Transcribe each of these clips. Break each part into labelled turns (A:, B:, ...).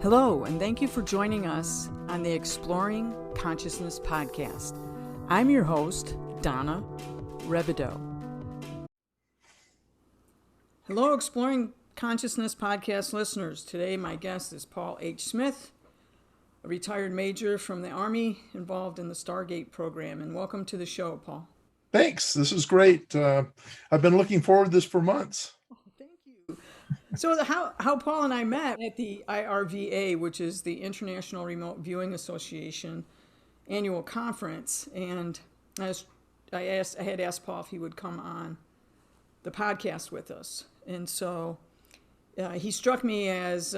A: Hello, and thank you for joining us on the Exploring Consciousness podcast. I'm your host, Donna Rebido. Hello, Exploring Consciousness podcast listeners. Today, my guest is Paul H. Smith, a retired major from the Army involved in the Stargate program. And welcome to the show, Paul.
B: Thanks. This is great. I've been looking forward to this for months.
A: Thank you. So how Paul and I met at the IRVA, which is the International Remote Viewing Association annual conference, and I had asked Paul if he would come on the podcast with us, and so he struck me as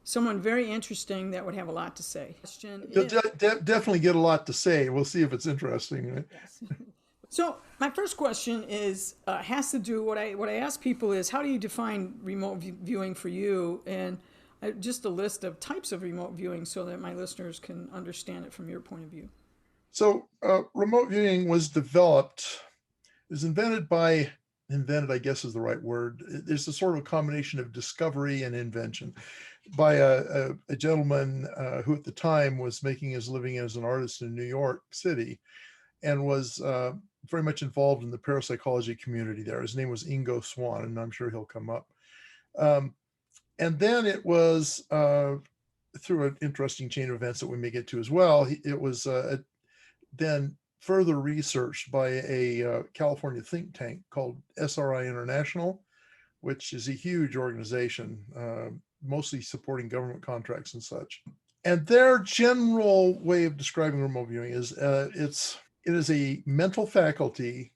A: someone very interesting that would have a lot to say.
B: Definitely get a lot to say. We'll see if it's interesting. Right?
A: Yes. So my first question has to do what I ask people is, how do you define remote viewing for you, and just a list of types of remote viewing so that my listeners can understand it from your point of view.
B: So remote viewing was invented, I guess is the right word. It's a sort of combination of discovery and invention by a gentleman who at the time was making his living as an artist in New York City and was very much involved in the parapsychology community there. His name was Ingo Swann, and I'm sure he'll come up. And then it was through an interesting chain of events that we may get to as well. It was then further researched by a California think tank called SRI International, which is a huge organization, mostly supporting government contracts and such. And their general way of describing remote viewing is it is a mental faculty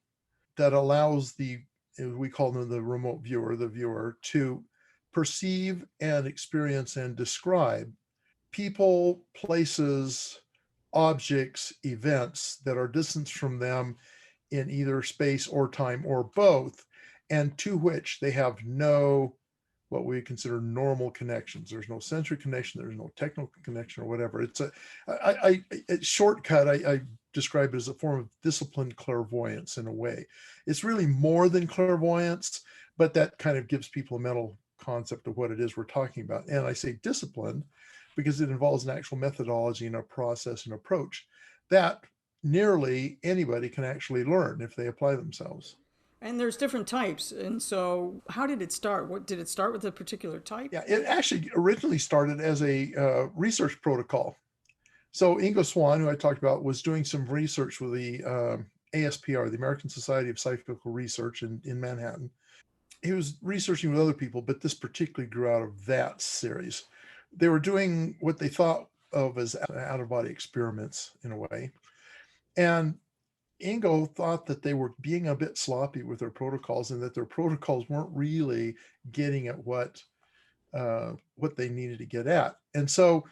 B: that allows we call them the remote viewer, the viewer, to perceive and experience and describe people, places, objects, events that are distanced from them in either space or time or both, and to which they have no what we consider normal connections. There's no sensory connection, there's no technical connection or whatever. It's a shortcut. I describe it as a form of disciplined clairvoyance in a way. It's really more than clairvoyance, but that kind of gives people a mental concept of what it is we're talking about. And I say disciplined because it involves an actual methodology and a process and approach that nearly anybody can actually learn if they apply themselves.
A: And there's different types. And so how did it start? Did it start with a particular type?
B: Yeah, it actually originally started as a research protocol. So Ingo Swann, who I talked about, was doing some research with the ASPR, the American Society of Psychical Research in Manhattan. He was researching with other people, but this particularly grew out of that series. They were doing what they thought of as out-of-body experiments in a way. And Ingo thought that they were being a bit sloppy with their protocols and that their protocols weren't really getting at what they needed to get at. And so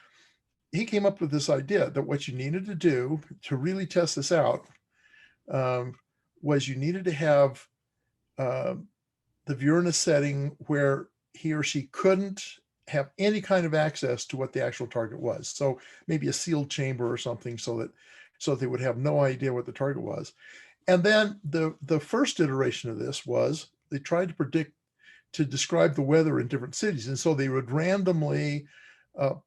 B: he came up with this idea that what you needed to do to really test this out was you needed to have the viewer in a setting where he or she couldn't have any kind of access to what the actual target was. So maybe a sealed chamber or something so that they would have no idea what the target was. And then the first iteration of this was they tried to describe the weather in different cities. And so they would randomly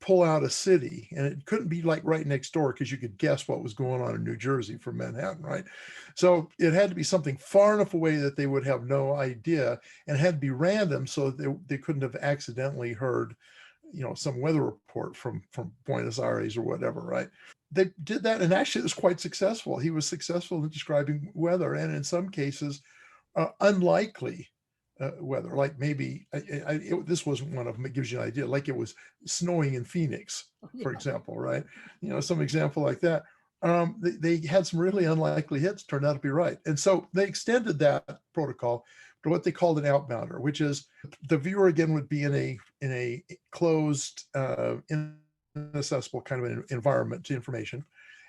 B: pull out a city, and it couldn't be like right next door because you could guess what was going on in New Jersey from Manhattan, right? So it had to be something far enough away that they would have no idea, and it had to be random so they couldn't have accidentally heard, some weather report from Buenos Aires or whatever, right? They did that, and actually it was quite successful. He was successful in describing weather, and in some cases, unlikely weather, like maybe this wasn't one of them. It gives you an idea, like it was snowing in Phoenix, for example, right? Some example like that. They had some really unlikely hits, turned out to be right. And so they extended that protocol to what they called an outbounder, which is the viewer again would be in a closed, inaccessible kind of an environment to information.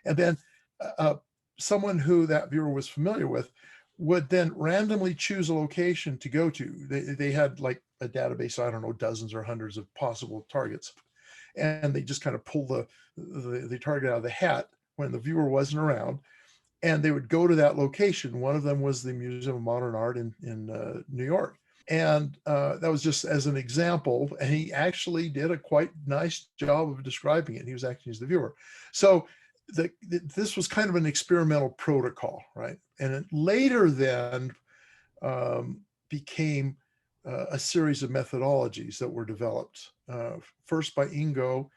B: And then someone who that viewer was familiar with would then randomly choose a location to go to. They had like a database, I don't know, dozens or hundreds of possible targets. And they just kind of pull the target out of the hat when the viewer wasn't around. And they would go to that location. One of them was the Museum of Modern Art in New York. And that was just as an example. And he actually did a quite nice job of describing it. He was acting as the viewer. So this was kind of an experimental protocol, right? And it later then became a series of methodologies that were developed, first by Ingo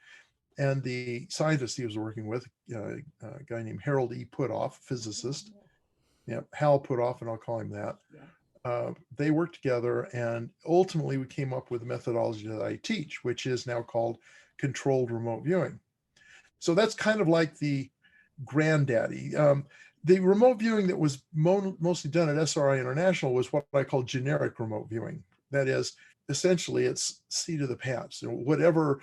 B: and the scientist he was working with, a guy named Harold E. Puthoff, physicist. Yeah, Hal Puthoff, and I'll call him that. They worked together, and ultimately we came up with the methodology that I teach, which is now called controlled remote viewing. So that's kind of like the granddaddy. The remote viewing that was mostly done at SRI International was what I call generic remote viewing. That is, essentially, it's seat of the pants. Whatever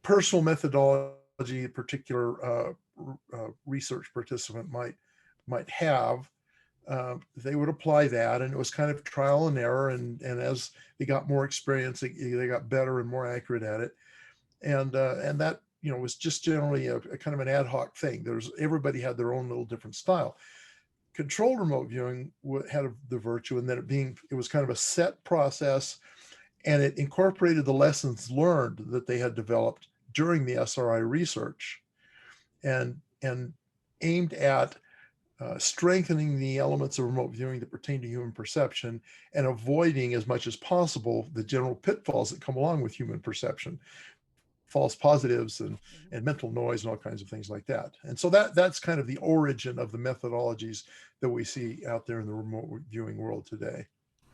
B: personal methodology a particular research participant might have, they would apply that, and it was kind of trial and error. And as they got more experience, they got better and more accurate at it. And that was just generally a kind of an ad hoc thing. Everybody had their own little different style. Controlled remote viewing had the virtue in that it was kind of a set process, and it incorporated the lessons learned that they had developed during the SRI research, and aimed at strengthening the elements of remote viewing that pertain to human perception, and avoiding as much as possible the general pitfalls that come along with human perception, false positives and mental noise and all kinds of things like that. And so that's kind of the origin of the methodologies that we see out there in the remote viewing world today.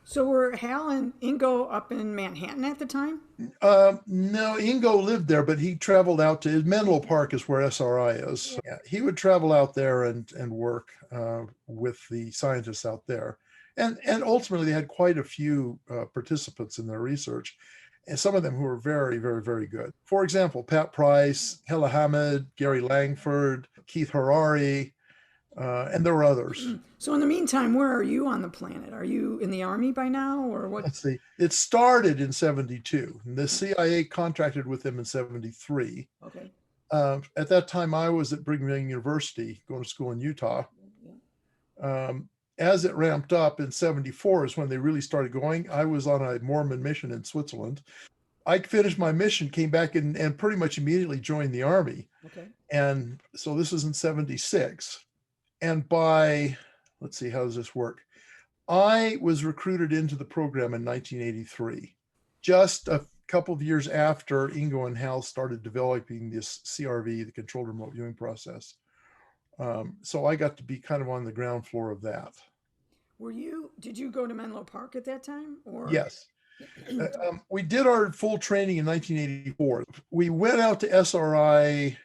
A: So were Hal and Ingo up in Manhattan at the time?
B: No, Ingo lived there, but he traveled out to Menlo Park is where SRI is. Yeah, he would travel out there and work with the scientists out there. And ultimately, they had quite a few participants in their research, and some of them who were very, very, very good. For example, Pat Price, Hella Hamid, Gary Langford, Keith Harari, and there were others.
A: So in the meantime, where are you on the planet? Are you in the Army by now, or what?
B: Let's see. It started in 72. And the CIA contracted with them in 73.
A: Okay.
B: At that time, I was at Brigham Young University, going to school in Utah. As it ramped up in 74 is when they really started going. I was on a Mormon mission in Switzerland. I finished my mission, came back and pretty much immediately joined the Army.
A: Okay.
B: And so this was in 76. And by, let's see, how does this work? I was recruited into the program in 1983, just a couple of years after Ingo and Hal started developing this CRV, the controlled remote viewing process. So I got to be kind of on the ground floor of that.
A: Did you go to Menlo Park at that time? Or?
B: Yes. We did our full training in 1984. We went out to SRI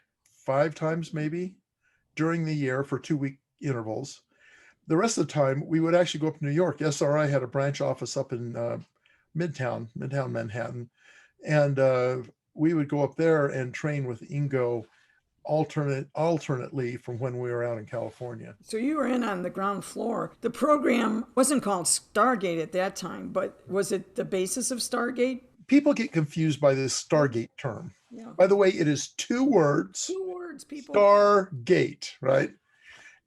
B: 5 times maybe during the year for 2-week intervals. The rest of the time, we would actually go up to New York. SRI had a branch office up in Midtown Manhattan. And we would go up there and train with Ingo alternately from when we were out in California.
A: So you were in on the ground floor. The program wasn't called Stargate at that time, but was it the basis of Stargate?
B: People get confused by this Stargate term.
A: Yeah.
B: By the way, it is 2 words.
A: 2 words, people.
B: Stargate, right?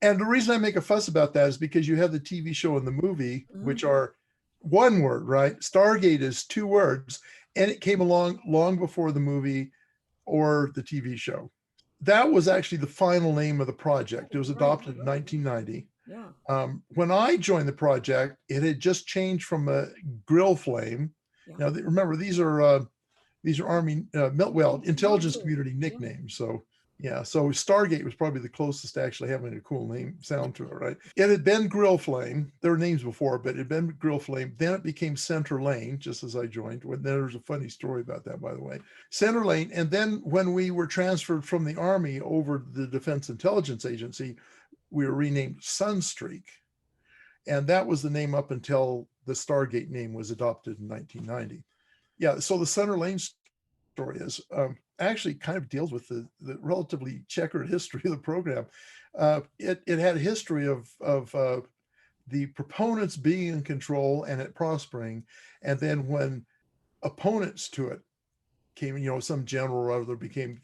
B: And the reason I make a fuss about that is because you have the TV show and the movie, which are 1 word, right? Stargate is 2 words, and it came along long before the movie or the TV show. That was actually the final name of the project. It was adopted in 1990.
A: Yeah.
B: When I joined the project, it had just changed from a grill flame. Yeah. Now, remember, these are Army, intelligence community nicknames. So, yeah, so Stargate was probably the closest to actually having a cool name sound to it, right? It had been Grill Flame. There were names before, but it had been Grill Flame. Then it became Center Lane, just as I joined. There's a funny story about that, by the way. Center Lane. And then when we were transferred from the Army over to the Defense Intelligence Agency, we were renamed Sunstreak. And that was the name up until the Stargate name was adopted in 1990. Yeah, so the Center Lane story is actually kind of deals with the relatively checkered history of the program. It had a history of the proponents being in control and it prospering, and then when opponents to it came, some general or other became,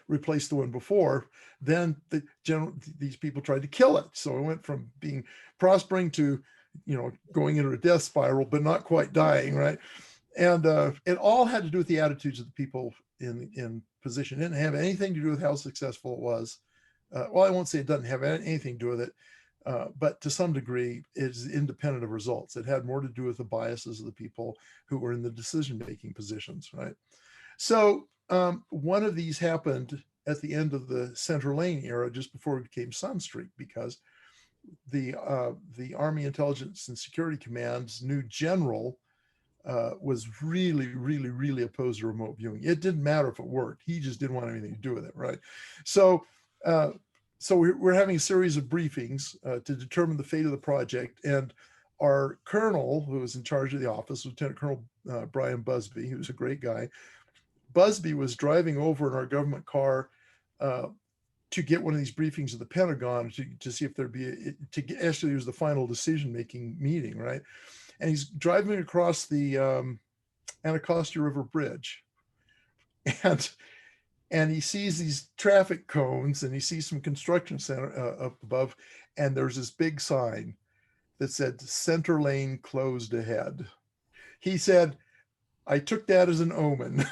B: replaced the one before, then these people tried to kill it. So it went from being prospering to going into a death spiral, but not quite dying, right? And it all had to do with the attitudes of the people in position. It didn't have anything to do with how successful it was. Well, I won't say it doesn't have anything to do with it, but to some degree, it's independent of results. It had more to do with the biases of the people who were in the decision-making positions, right? So one of these happened at the end of the Center Lane era, just before it became Sunstreak, because the Army Intelligence and Security Command's new general was really, really, really opposed to remote viewing. It didn't matter if it worked. He just didn't want anything to do with it, right? So, we're having a series of briefings to determine the fate of the project. And our colonel, who was in charge of the office, Lieutenant Colonel Brian Busby, who's a great guy, Busby was driving over in our government car to get one of these briefings at the Pentagon to see if there'd be actually it was the final decision-making meeting, right? And he's driving across the Anacostia River Bridge, and he sees these traffic cones, and he sees some construction center up above, and there's this big sign that said "Center Lane closed ahead." He said, "I took that as an omen."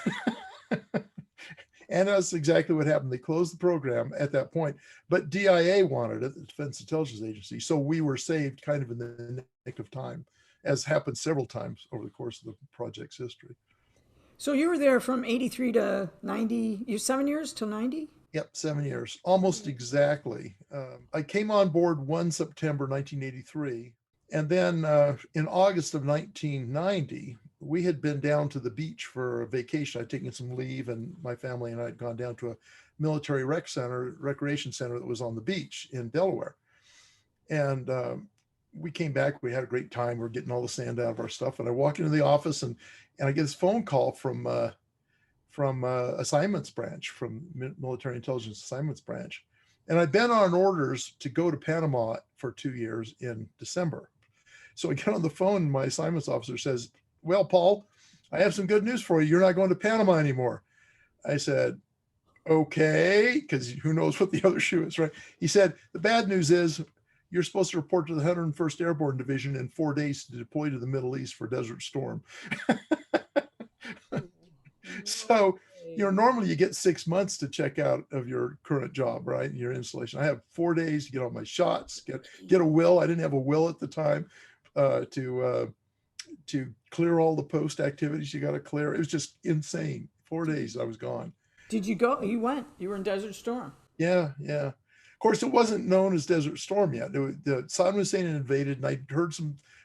B: And that's exactly what happened. They closed the program at that point, but DIA wanted it, the Defense Intelligence Agency. So we were saved kind of in the nick of time, as happened several times over the course of the project's history.
A: So you were there from 83 to 90, 7 years till 90?
B: Yep, 7 years, almost exactly. I came on board 1 September 1983. And then in August of 1990, we had been down to the beach for a vacation. I'd taken some leave, and my family and I had gone down to a military recreation center that was on the beach in Delaware. And we came back, we had a great time. We're getting all the sand out of our stuff. And I walk into the office, and I get this phone call from assignments branch, from military intelligence assignments branch. And I'd been on orders to go to Panama for 2 years in December. So I get on the phone, and my assignments officer says, "Well, Paul, I have some good news for you. You're not going to Panama anymore." I said, "Okay," because who knows what the other shoe is, right? He said, "The bad news is you're supposed to report to the 101st Airborne Division in 4 days to deploy to the Middle East for Desert Storm." So, normally you get 6 months to check out of your current job, right? Your installation. I have 4 days to get all my shots, get a will. I didn't have a will at the time to clear all the post activities you got to clear. It was just insane. 4 days I was gone.
A: Did you go? You went. You were in Desert Storm.
B: Yeah, yeah. Of course, it wasn't known as Desert Storm yet. Saddam Hussein had invaded, and I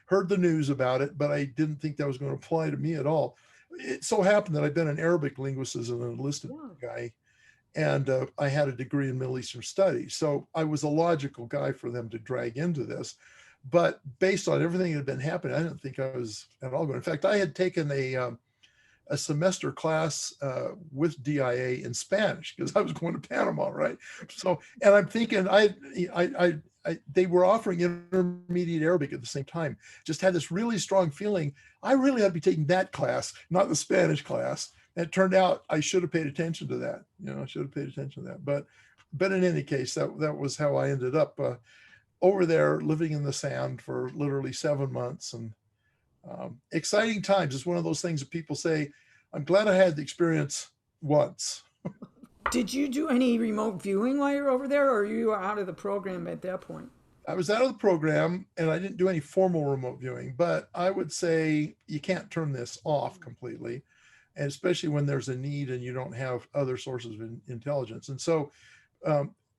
B: heard the news about it, but I didn't think that was going to apply to me at all. It so happened that I'd been an Arabic linguist as an enlisted guy, and I had a degree in Middle Eastern studies. So I was a logical guy for them to drag into this. But based on everything that had been happening, I didn't think I was at all going. In fact, I had taken a semester class with DIA in Spanish because I was going to Panama, right? So, and I'm thinking they were offering intermediate Arabic at the same time. Just had this really strong feeling I really ought to be taking that class, not the Spanish class. And it turned out I should have paid attention to that. I should have paid attention to that. But in any case, that was how I ended up over there, living in the sand for literally 7 months. And exciting times. It's one of those things that people say, I'm glad I had the experience once.
A: Did you do any remote viewing while you were over there, or you were out of the program at that point?
B: I was out of the program, and I didn't do any formal remote viewing, but I would say you can't turn this off completely, and especially when there's a need and you don't have other sources of intelligence. And so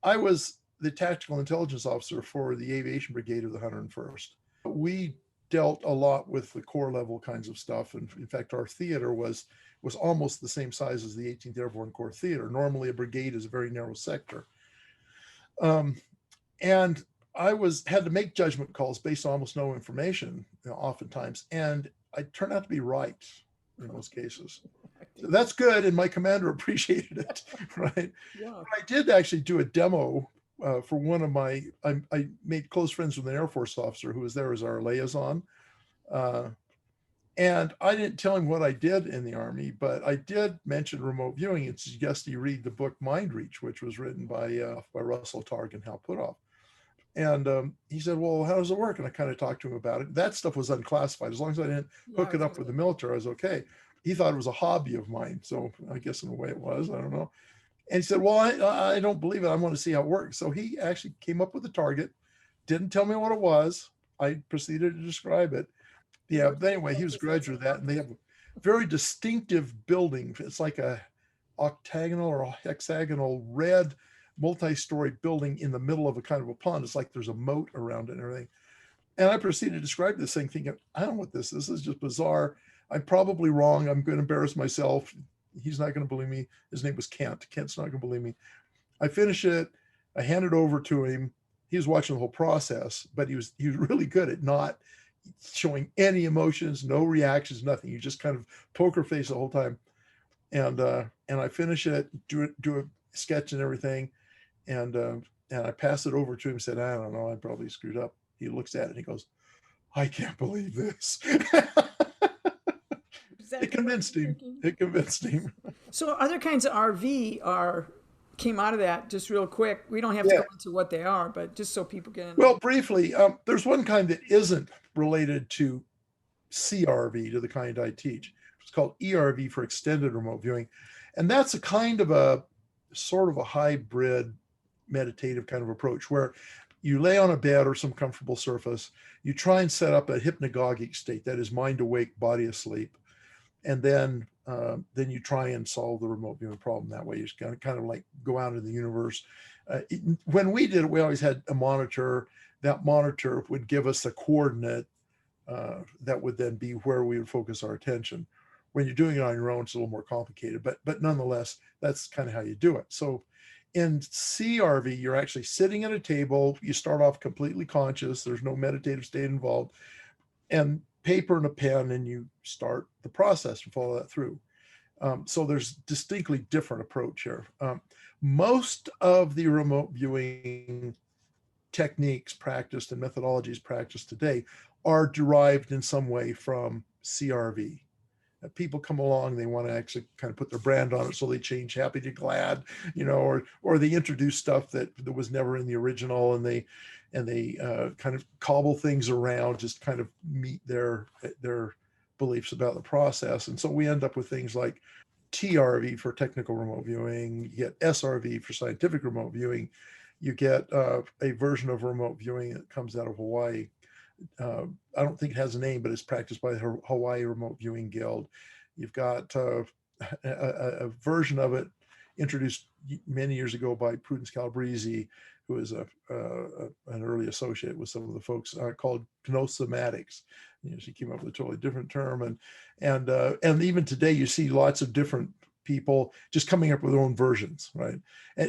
B: I was the tactical intelligence officer for the aviation brigade of the 101st. We dealt a lot with the corps level kinds of stuff. And in fact, our theater was almost the same size as the 18th Airborne Corps theater. Normally a brigade is a very narrow sector. And I had to make judgment calls based on almost no information, oftentimes. And I turned out to be right in most cases. So that's good. And my commander appreciated it, right? Yeah. I did actually do a demo for one of I made close friends with an Air Force officer who was there as our liaison. And I didn't tell him what I did in the Army, but I did mention remote viewing and suggest he read the book Mind Reach, which was written by Russell Targ and Hal Puthoff. And he said, well, how does it work? And I kind of talked to him about it. That stuff was unclassified. As long as I didn't
A: Yeah,
B: hook it up with the military, I was okay. He thought it was a hobby of mine. So I guess in a way it was, I don't know. And he said, well, I don't believe it. I want to see how it works. So he actually came up with a target, didn't tell me what it was. I proceeded to describe it. Yeah, but anyway, he was a graduate of that, and they have a very distinctive building. It's like a octagonal or a hexagonal red multi-story building in the middle of a kind of a pond. It's like there's a moat around it and everything. And I proceeded to describe this thing thinking, I don't know what this is. This is just bizarre. I'm probably wrong. I'm going to embarrass myself. He's not going to believe me. His name was Kent. Kent's not going to believe me. I finish it. I hand it over to him. He was watching the whole process, but he was really good at not showing any emotions, no reactions, nothing. You just kind of poker face the whole time. And I finish it, do a sketch and everything, and I pass it over to him. Said, I don't know, I probably screwed up. He looks at it and he goes, I can't believe this. It convinced him. It convinced him.
A: So other kinds of RV came out of that just real quick. We don't have to go into what they are, but just so people get in.
B: Well, briefly, there's one kind that isn't related to CRV, to the kind I teach. It's called ERV, for extended remote viewing. And that's a kind of a sort of a hybrid meditative kind of approach where you lay on a bed or some comfortable surface, you try and set up a hypnagogic state, that is mind awake, body asleep. And then you try and solve the remote viewing problem that way. You just kind of like go out into the universe. When we did it, we always had a monitor. That monitor would give us a coordinate that would then be where we would focus our attention. When you're doing it on your own, it's a little more complicated, but nonetheless, that's kind of how you do it. So in CRV, you're actually sitting at a table. You start off completely conscious. There's no meditative state involved, and paper and a pen, and you start the process and follow that through. So there's distinctly different approach here. Most of the remote viewing techniques practiced and methodologies practiced today are derived in some way from CRV. People come along, they want to actually kind of put their brand on it, so they change happy to glad, or they introduce stuff that was never in the original, and they kind of cobble things around, just kind of meet their beliefs about the process. And so we end up with things like TRV for technical remote viewing, you get SRV for scientific remote viewing, you get a version of remote viewing that comes out of Hawaii. I don't think it has a name, but it's practiced by the Hawaii Remote Viewing Guild. You've got a version of it introduced many years ago by Prudence Calabrese, who is an early associate with some of the folks, called Gnosomatics. She came up with a totally different term, and even today you see lots of different people just coming up with their own versions, right?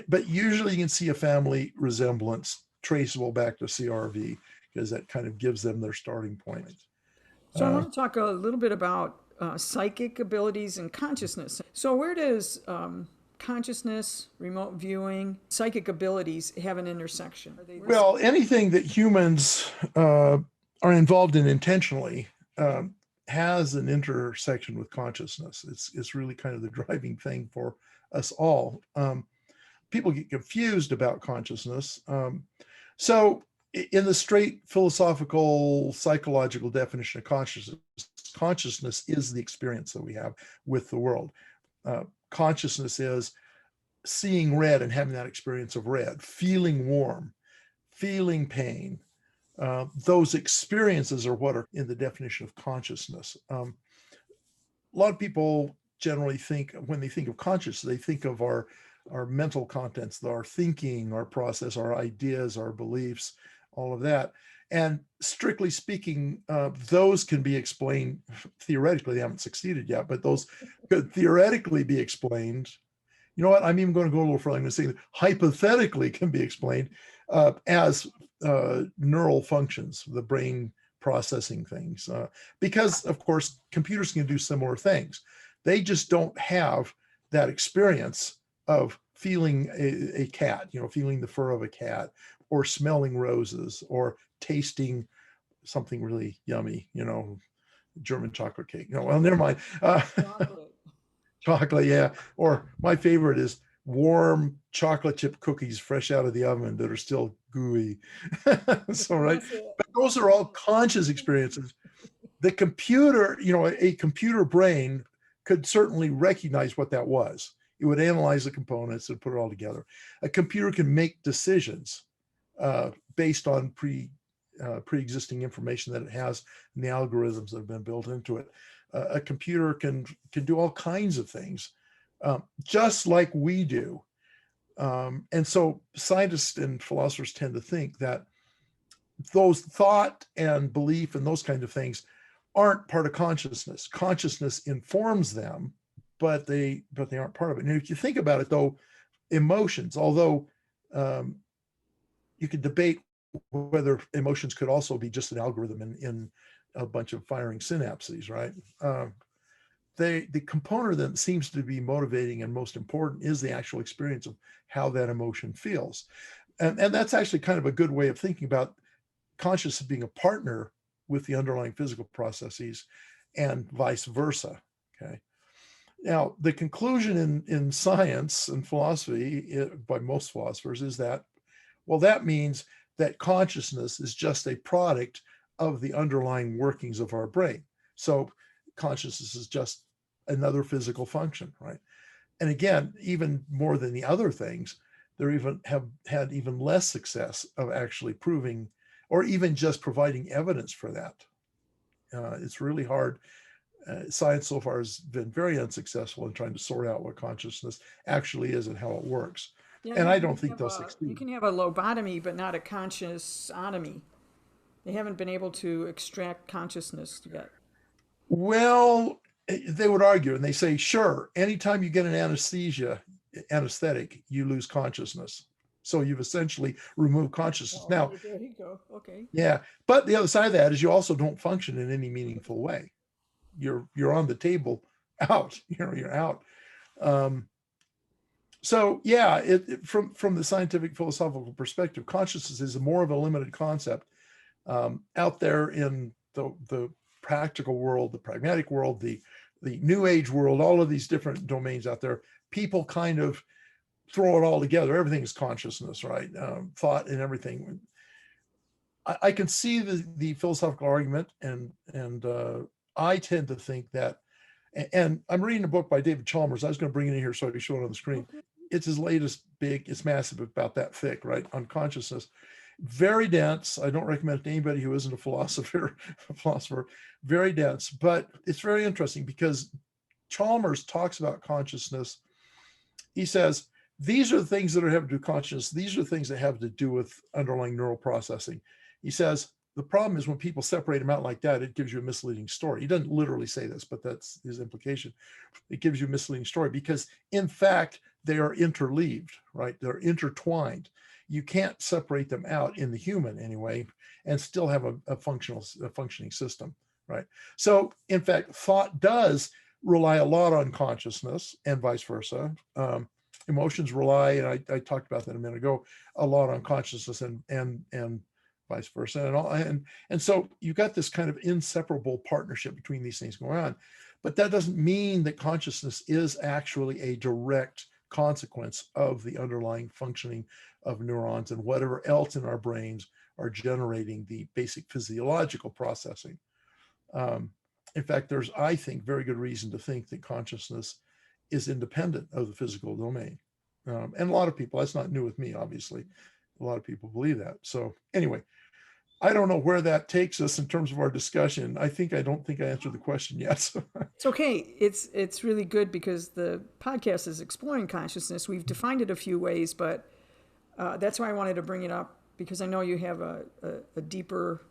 B: But usually you can see a family resemblance traceable back to CRV, because that kind of gives them their starting point.
A: So I want to talk a little bit about psychic abilities and consciousness. So where does consciousness, remote viewing, psychic abilities have an intersection?
B: Well, anything that humans are involved in intentionally has an intersection with consciousness. It's really kind of the driving thing for us all. People get confused about consciousness. So in the straight philosophical, psychological definition of consciousness is the experience that we have with the world. Consciousness is seeing red and having that experience of red, feeling warm, feeling pain. Those experiences are what are in the definition of consciousness. A lot of people generally think, when they think of consciousness, they think of our mental contents, our thinking, our process, our ideas, our beliefs, all of that. And strictly speaking, those can be explained theoretically. They haven't succeeded yet, but those could theoretically be explained. You know what? I'm even going to go a little further. I'm going to say that hypothetically can be explained as neural functions, the brain processing things. Because, of course, computers can do similar things. They just don't have that experience of feeling a cat, feeling the fur of a cat, or smelling roses, or tasting something really yummy, German chocolate cake. Well, never mind. Chocolate, yeah. Or my favorite is warm chocolate chip cookies fresh out of the oven that are still gooey. So, right.
A: That's it.
B: But those are all conscious experiences. The computer, a computer brain could certainly recognize what that was. It would analyze the components and put it all together. A computer can make decisions based on pre-existing information that it has and the algorithms that have been built into it. A computer can do all kinds of things, just like we do. And so scientists and philosophers tend to think that those thought and belief and those kind of things aren't part of consciousness. Consciousness informs them, but they aren't part of it. And if you think about it, though, emotions, although you could debate whether emotions could also be just an algorithm in a bunch of firing synapses, right? The component that seems to be motivating and most important is the actual experience of how that emotion feels. And that's actually kind of a good way of thinking about consciousness being a partner with the underlying physical processes and vice versa. Okay. Now, the conclusion in science and philosophy by most philosophers is that, well, that means that consciousness is just a product of the underlying workings of our brain. So consciousness is just another physical function, right? And again, even more than the other things, they even have had even less success of actually proving or even just providing evidence for that. It's really hard. Science so far has been very unsuccessful in trying to sort out what consciousness actually is and how it works.
A: Yeah,
B: And I don't think they'll
A: you
B: succeed.
A: can have a lobotomy, but not a consciousotomy. They haven't been able to extract consciousness yet.
B: Well, they would argue and they say, sure, anytime you get an anesthetic, you lose consciousness. So you've essentially removed consciousness.
A: Oh,
B: Now,
A: okay, there you go. Okay.
B: yeah, but the other side of that is you also don't function in any meaningful way. You're on the table out, you're out. Um, so yeah, from the scientific philosophical perspective, consciousness is more of a limited concept out there in the practical world, the pragmatic world, the new age world, all of these different domains out there. People kind of throw it all together. Everything is consciousness, right? Thought and everything. I can see the philosophical argument, and I tend to think that. And I'm reading a book by David Chalmers. I was going to bring it in here so I can show it on the screen.
A: Okay.
B: It's his latest big. It's massive, about that thick, right? On consciousness, very dense. I don't recommend it to anybody who isn't a philosopher. Very dense, but it's very interesting because Chalmers talks about consciousness. He says these are the things that have to do with consciousness. These are the things that have to do with underlying neural processing. He says the problem is when people separate them out like that, it gives you a misleading story. He doesn't literally say this, but that's his implication. It gives you a misleading story because, in fact, they are interleaved, right? They're intertwined. You can't separate them out in the human anyway and still have a functioning system, right? So, in fact, thought does rely a lot on consciousness and vice versa. Emotions rely, and I talked about that a minute ago, a lot on consciousness and vice versa, and so you've got this kind of inseparable partnership between these things going on. But that doesn't mean that consciousness is actually a direct consequence of the underlying functioning of neurons and whatever else in our brains are generating the basic physiological processing. In fact, there's, I think, very good reason to think that consciousness is independent of the physical domain. And a lot of people, that's not new with me, obviously. A lot of people believe that. So anyway, I don't know where that takes us in terms of our discussion. I don't think I answered the question yet. So.
A: It's okay. It's really good because the podcast is exploring consciousness. We've defined it a few ways, but that's why I wanted to bring it up because I know you have a deeper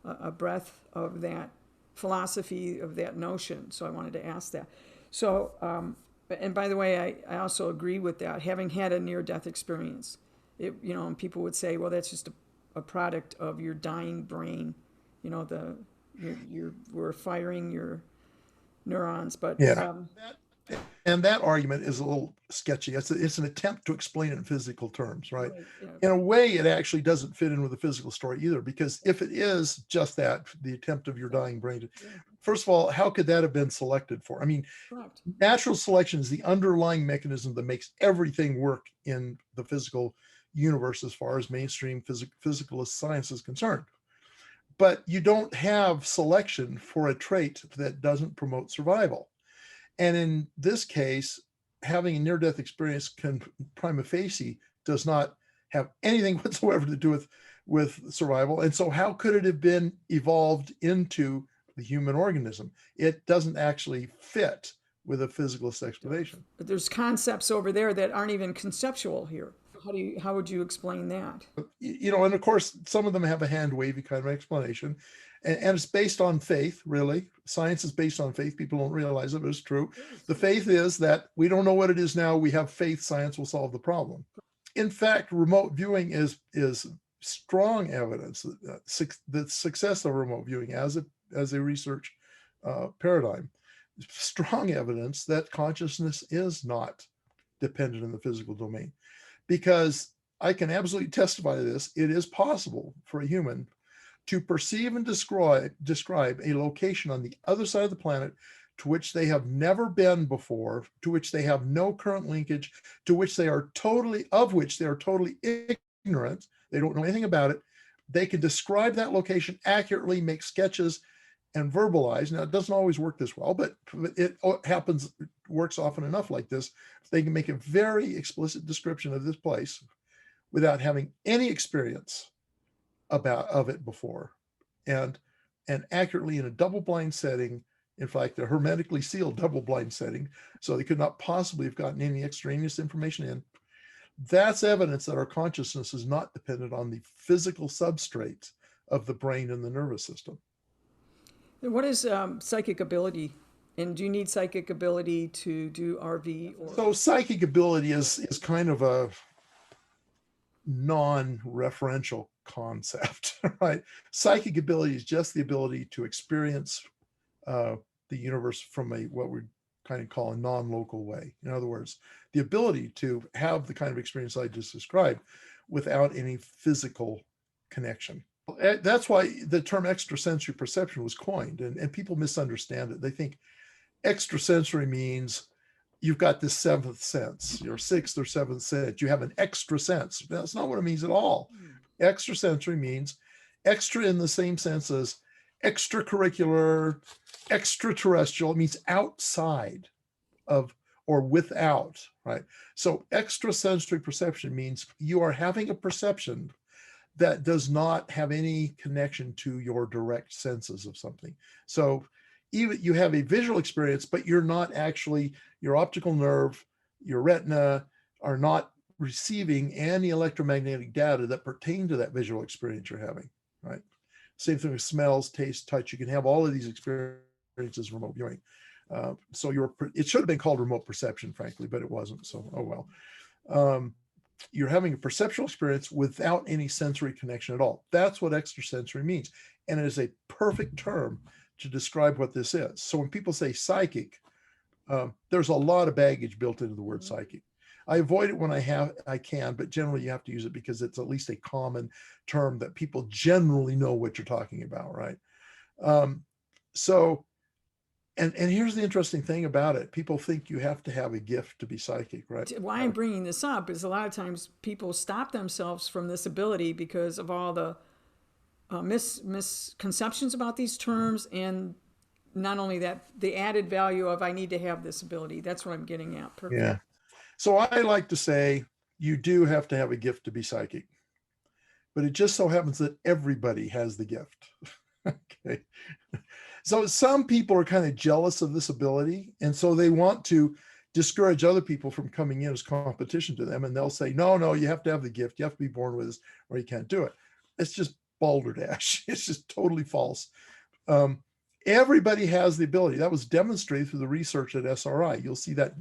A: a breadth of that philosophy of that notion. So I wanted to ask that. So, and by the way, I also agree with that. Having had a near-death experience, and people would say, well, that's just a product of your dying brain. We're firing your neurons, but
B: Yeah. And that argument is a little sketchy. It's an attempt to explain it in physical terms, right?
A: Right, yeah.
B: In a way, it actually doesn't fit in with the physical story either, because if it is just that, the attempt of your dying brain,
A: Yeah,
B: first of all, how could that have been selected for? I mean,
A: correct.
B: natural selection is the underlying mechanism that makes everything work in the physical universe as far as mainstream physicalist science is concerned. But you don't have selection for a trait that doesn't promote survival. And in this case, having a near-death experience can prima facie does not have anything whatsoever to do with survival. And so how could it have been evolved into the human organism? It doesn't actually fit with a physicalist explanation.
A: But there's concepts over there that aren't even conceptual here. How would you explain that?
B: And of course, some of them have a hand wavy kind of explanation. And it's based on faith, really. Science is based on faith. People don't realize it, but it's true. The faith is that we don't know what it is now. We have faith science will solve the problem. In fact, remote viewing is strong evidence that the success of remote viewing as a research paradigm, strong evidence that consciousness is not dependent in the physical domain. Because I can absolutely testify to this, it is possible for a human to perceive and describe a location on the other side of the planet to which they have never been before, to which they have no current linkage, of which they are totally ignorant. They don't know anything about it. They can describe that location accurately, make sketches, and verbalize. Now, it doesn't always work this well, but it works often enough like this. They can make a very explicit description of this place without having any experience of it before, and accurately in a double-blind setting. In fact, a hermetically sealed double-blind setting, so they could not possibly have gotten any extraneous information in. That's evidence that our consciousness is not dependent on the physical substrate of the brain and the nervous system.
A: What is psychic ability? And do you need psychic ability to do RV?
B: So psychic ability is kind of a non-referential concept, right? Psychic ability is just the ability to experience the universe from what we kind of call a non-local way. In other words, the ability to have the kind of experience I just described without any physical connection. That's why the term extrasensory perception was coined, and people misunderstand it. They think extrasensory means you've got this seventh sense, your sixth or seventh sense. You have an extra sense. That's not what it means at all. Extrasensory means extra in the same sense as extracurricular, extraterrestrial. It means outside of or without, right? So extrasensory perception means you are having a perception that does not have any connection to your direct senses of something. So even you have a visual experience, but you're not actually, your optical nerve, your retina are not receiving any electromagnetic data that pertain to that visual experience you're having, right? Same thing with smells, taste, touch. You can have all of these experiences remote viewing. So it should have been called remote perception, frankly, but it wasn't. So, oh well. You're having a perceptual experience without any sensory connection at all. That's what extrasensory means. And it is a perfect term to describe what this is. So when people say psychic, there's a lot of baggage built into the word psychic. I avoid it when I can, but generally you have to use it because it's at least a common term that people generally know what you're talking about, right? And here's the interesting thing about it. People think you have to have a gift to be psychic, right?
A: Why I'm bringing this up is a lot of times people stop themselves from this ability because of all the misconceptions about these terms, and not only that, the added value of I need to have this ability. That's what I'm getting at. Perfect.
B: Yeah. So I like to say you do have to have a gift to be psychic, but it just so happens that everybody has the gift. Okay. So some people are kind of jealous of this ability, and so they want to discourage other people from coming in as competition to them. And they'll say, no, you have to have the gift. You have to be born with this or you can't do it. It's just balderdash. It's just totally false. Everybody has the ability. That was demonstrated through the research at SRI. You'll see that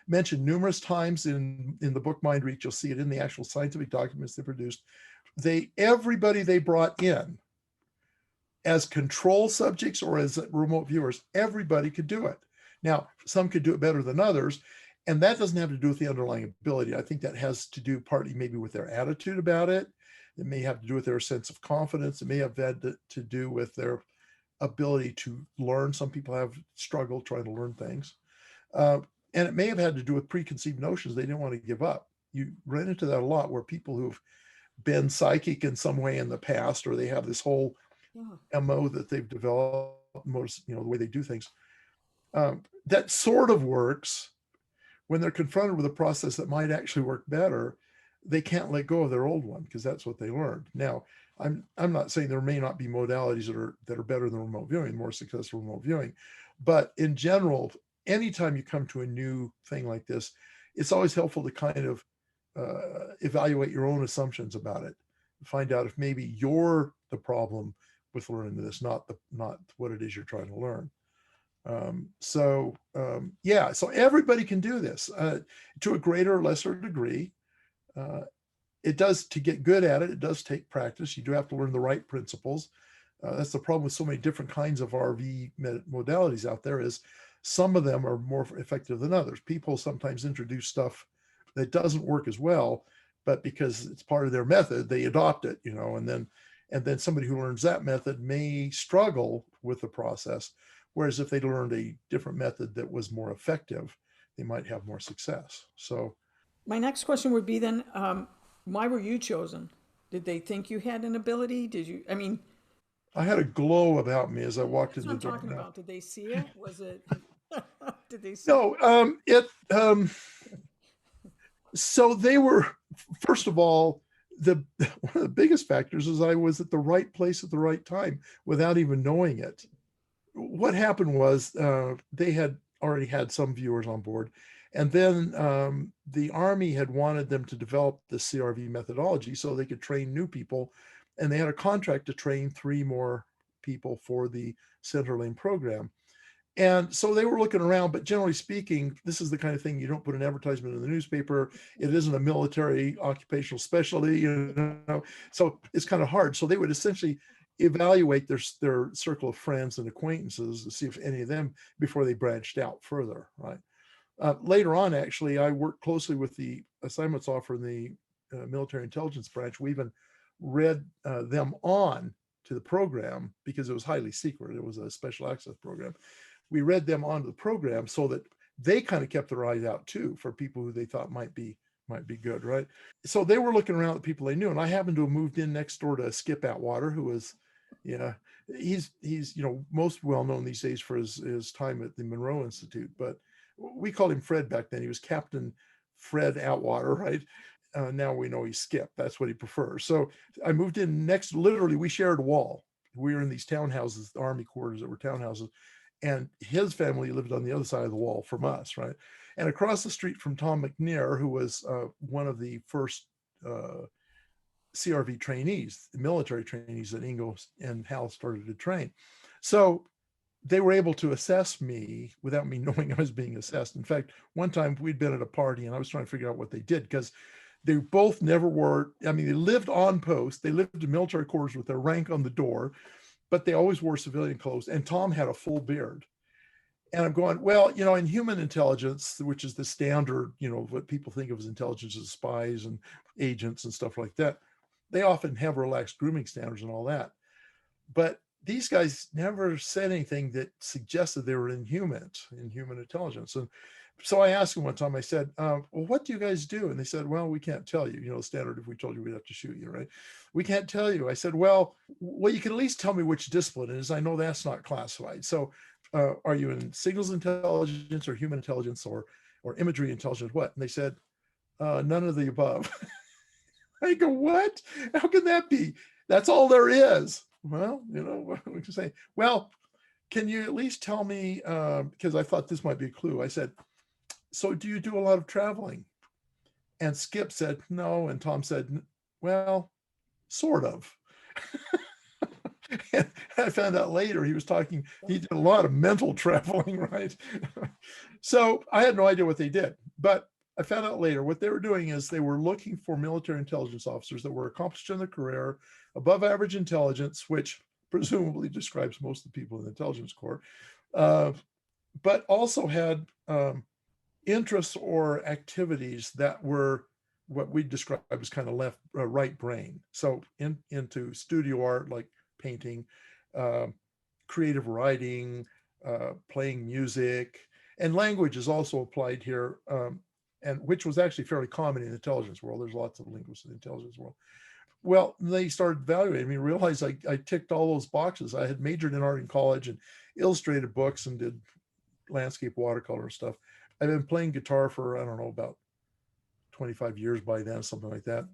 B: mentioned numerous times in the book Mind Reach. You'll see it in the actual scientific documents they produced. Everybody they brought in as control subjects or as remote viewers, everybody could do it. Now, some could do it better than others, and that doesn't have to do with the underlying ability. I think that has to do partly maybe with their attitude about it. It may have to do with their sense of confidence. It may have had to do with their ability to learn. Some people have struggled trying to learn things. Uh, and it may have had to do with preconceived notions they didn't want to give up. You run into that a lot where people who've been psychic in some way in the past, or they have this whole
A: Yeah.
B: MO that they've developed, most, the way they do things, that sort of works. When they're confronted with a process that might actually work better, they can't let go of their old one because that's what they learned. Now, I'm not saying there may not be modalities that are better than remote viewing, more successful remote viewing, but in general, anytime you come to a new thing like this, it's always helpful to kind of evaluate your own assumptions about it, find out if maybe you're the problem with learning this, not what it is you're trying to learn. Yeah, so everybody can do this to a greater or lesser degree. Uh, it does, to get good at it, it does take practice. You do have to learn the right principles. That's the problem with so many different kinds of RV modalities out there, is some of them are more effective than others. People sometimes introduce stuff that doesn't work as well, but because it's part of their method, they adopt it, and then somebody who learns that method may struggle with the process. Whereas if they learned a different method that was more effective, they might have more success. So
A: My next question would be then, why were you chosen? Did they think you had an ability? Did you, I mean,
B: I had a glow about me as I walked
A: that's
B: in
A: what
B: the
A: I'm
B: door.
A: talking
B: Now,
A: about. Did they see it? Was it, did they see?
B: no, so they were, first of all, the one of the biggest factors is I was at the right place at the right time without even knowing it. What happened was they had already had some viewers on board, and then the Army had wanted them to develop the CRV methodology so they could train new people, and they had a contract to train 3 more people for the Center Lane program. And so they were looking around, but generally speaking, this is the kind of thing you don't put an advertisement in the newspaper. It isn't a military occupational specialty, so it's kind of hard. So they would essentially evaluate their circle of friends and acquaintances to see if any of them, before they branched out further, right? Later on, actually, I worked closely with the assignments officer in the military intelligence branch. We even read them on to the program because it was highly secret. It was a special access program. We read them onto the program so that they kind of kept their eyes out too for people who they thought might be good, right? So they were looking around at people they knew, and I happened to have moved in next door to Skip Atwater, who was, yeah, he's most well known these days for his time at the Monroe Institute, but we called him Fred back then. He was Captain Fred Atwater, right? Now we know he's Skip. That's what he prefers. So I moved in next. Literally, we shared a wall. We were in these townhouses, the Army quarters that were townhouses, and his family lived on the other side of the wall from us, right? And across the street from Tom McNair, who was one of the first CRV trainees, the military trainees that Ingo and Hal started to train. So they were able to assess me without me knowing I was being assessed. In fact, one time we'd been at a party and I was trying to figure out what they did, because they both never wore, I mean, they lived on post, they lived in military quarters with their rank on the door, but they always wore civilian clothes. And Tom had a full beard. And I'm going, well, in human intelligence, which is the standard, what people think of as intelligence as spies and agents and stuff like that, they often have relaxed grooming standards and all that. But these guys never said anything that suggested they were in human intelligence. And so I asked them one time, I said, well, what do you guys do? And they said, well, we can't tell you, the standard, if we told you, we'd have to shoot you, right? We can't tell you. I said, well, you can at least tell me which discipline it is. I know that's not classified. So are you in signals intelligence or human intelligence or imagery intelligence? What? And they said, none of the above. I go, what? How can that be? That's all there is. Well, what we can say. Well, can you at least tell me, because I thought this might be a clue. I said, so do you do a lot of traveling? And Skip said, no. And Tom said, well, sort of. And I found out later he did a lot of mental traveling, right? So I had no idea what they did, but I found out later what they were doing is they were looking for military intelligence officers that were accomplished in their career, above average intelligence, which presumably describes most of the people in the intelligence corps, but also had interests or activities that were what we describe as kind of left right brain. So into studio art like painting, uh, creative writing, playing music, and language is also applied here, and which was actually fairly common in the intelligence world. There's lots of linguists in the intelligence world. Well, they started evaluating me, realized I ticked all those boxes. I had majored in art in college and illustrated books and did landscape watercolor stuff. I've been playing guitar for, I don't know, about 25 years by then, something like that.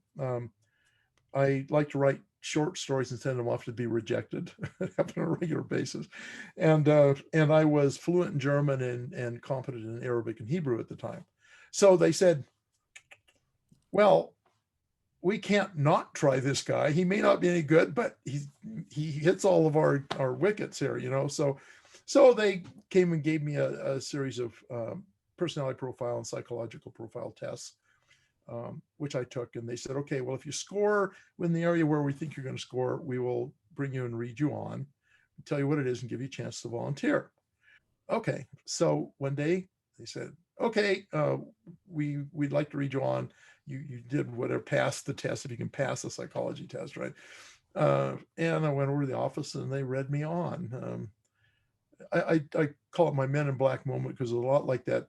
B: I like to write short stories and send them off to be rejected. It happened on a regular basis. And I was fluent in German and competent in Arabic and Hebrew at the time. So they said, well, we can't not try this guy. He may not be any good, but he hits all of our wickets here, you know. So they came and gave me a series of personality profile and psychological profile tests, which I took. And they said, okay, well, if you score in the area where we think you're going to score, we will bring you and read you on, tell you what it is, and give you a chance to volunteer. Okay, so one day they said, okay, we'd like to read you on. You did whatever, pass the test, if you can pass the psychology test, right? And I went over to the office and they read me on. I call it my Men in Black moment because it's a lot like that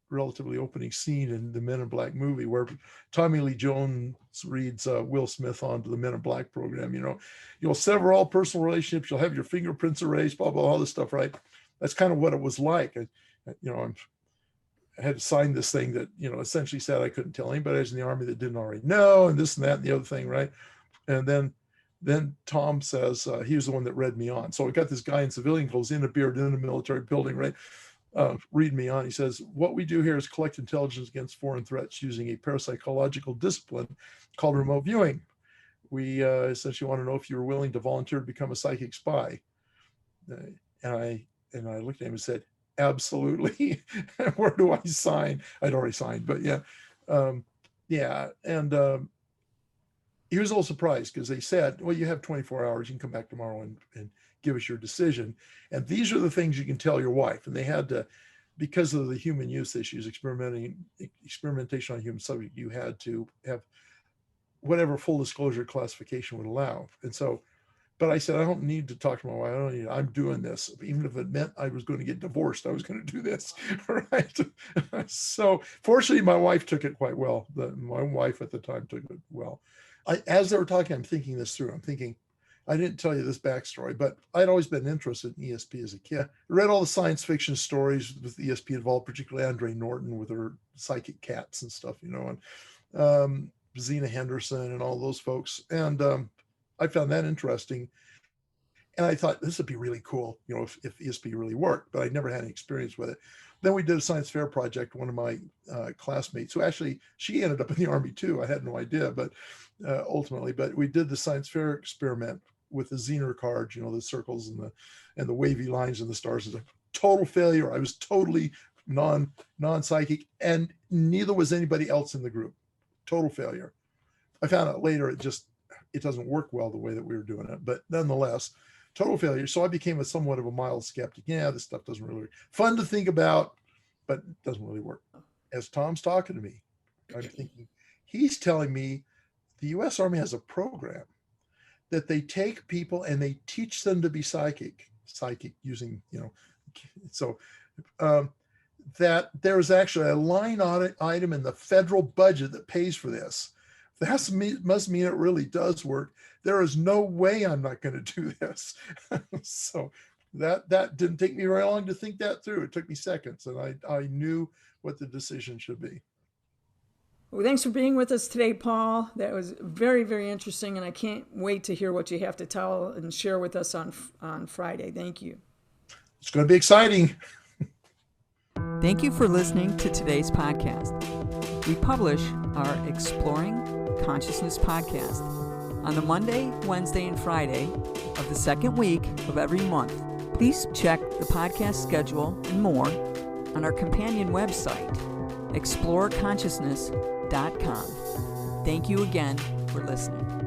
B: relatively opening scene in the Men in Black movie where Tommy Lee Jones reads Will Smith onto the Men in Black program. You know, you'll sever all personal relationships, you'll have your fingerprints erased, blah blah, all this stuff, right? That's kind of what it was like. I had to sign this thing that, you know, essentially said I couldn't tell anybody I was in the Army that didn't already know, and this and that and the other thing, right? And then Tom says he was the one that read me on. So we got this guy in civilian clothes, in a beard, in a military building, right? Read me on. He says, what we do here is collect intelligence against foreign threats using a parapsychological discipline called remote viewing. We essentially want to know if you're willing to volunteer to become a psychic spy. And I looked at him and said, absolutely. Where do I sign? I'd already signed, but yeah. Yeah. And he was a little surprised because they said, well, you have 24 hours. You can come back tomorrow and give us your decision. And these are the things you can tell your wife. And they had to, because of the human use issues, experimentation on human subject, you had to have whatever full disclosure classification would allow. And so, but I said, I don't need to talk to my wife. I don't need, I'm doing this. Even if it meant I was going to get divorced, I was going to do this. Right. So fortunately, my wife took it quite well. My wife at the time took it well. As they were talking, I'm thinking this through. I'm thinking, I didn't tell you this backstory, but I'd always been interested in ESP as a kid. I read all the science fiction stories with ESP involved, particularly Andre Norton with her psychic cats and stuff, you know, and Zena Henderson and all those folks. And I found that interesting. And I thought this would be really cool, you know, if ESP really worked, but I never had any experience with it. Then we did a science fair project. One of my classmates, who actually, she ended up in the Army too. I had no idea, but ultimately, but we did the science fair experiment with the Zener cards, you know, the circles and the wavy lines and the stars. It's a total failure. I was totally non-psychic, and neither was anybody else in the group. Total failure. I found out later it doesn't work well the way that we were doing it, but nonetheless, total failure. So I became somewhat of a mild skeptic. Yeah, this stuff doesn't really work. Fun to think about, but it doesn't really work. As Tom's talking to me, I'm thinking, he's telling me the U.S. Army has a program that they take people and they teach them to be psychic using, you know, so that there's actually a line item in the federal budget that pays for this. That must mean it really does work. There is no way I'm not going to do this. So that didn't take me very long to think that through. It took me seconds, and I knew what the decision should be.
A: Well, thanks for being with us today, Paul. That was very, very interesting, and I can't wait to hear what you have to tell and share with us on Friday. Thank you.
B: It's going to be exciting.
C: Thank you for listening to today's podcast. We publish our Exploring Consciousness podcast on the Monday, Wednesday, and Friday of the second week of every month. Please check the podcast schedule and more on our companion website, exploreconsciousness.com. Thank you again for listening.